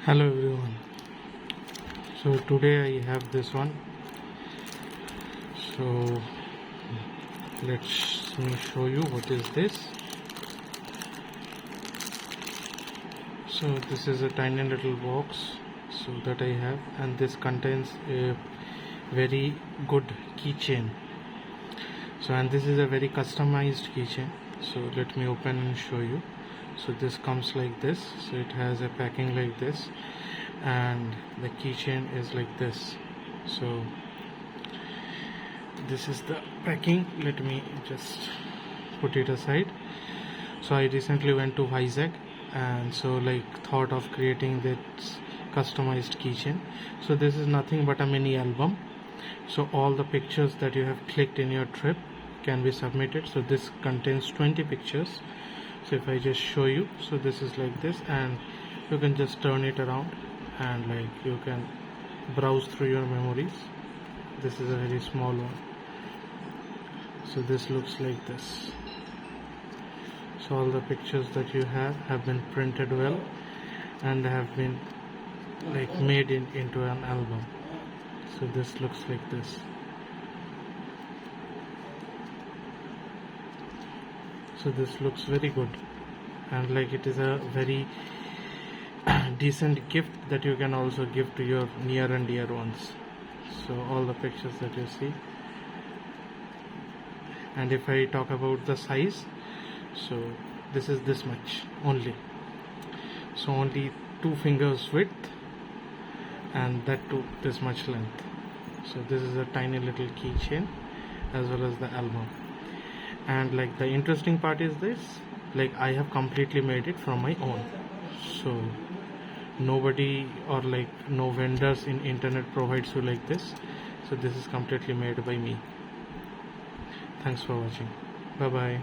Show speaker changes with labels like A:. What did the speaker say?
A: Hello everyone. So today I have this one. So let me show you what is this. So this is a tiny little box so that I have, and this contains a very good keychain. So and this is a very customized keychain. So let me open and show you. So this comes like this. So it has a packing like this, and the keychain is like this. So this is the packing. Let me just put it aside. So I recently went to Vizag, and so thought of creating this customized keychain. So this is nothing but a mini album. So all the pictures that you have clicked in your trip can be submitted. So this contains 20 pictures. So if I just show you, so this is like this, and you can just turn it around and you can browse through your memories. This is a very small one. So this looks like this. So all the pictures that you have been printed well and have been made into an album. So this looks like this. So this looks very good, and it is a very decent gift that you can also give to your near and dear ones. So all the pictures that you see, and if I talk about the size, so this is this much only. So only 2 fingers width, and that too this much length. So this is a tiny little keychain as well as the album. And the interesting part is this, I have completely made it from my own. So nobody or no vendors in internet provides you like this. So this is completely made by me. Thanks for watching. Bye bye.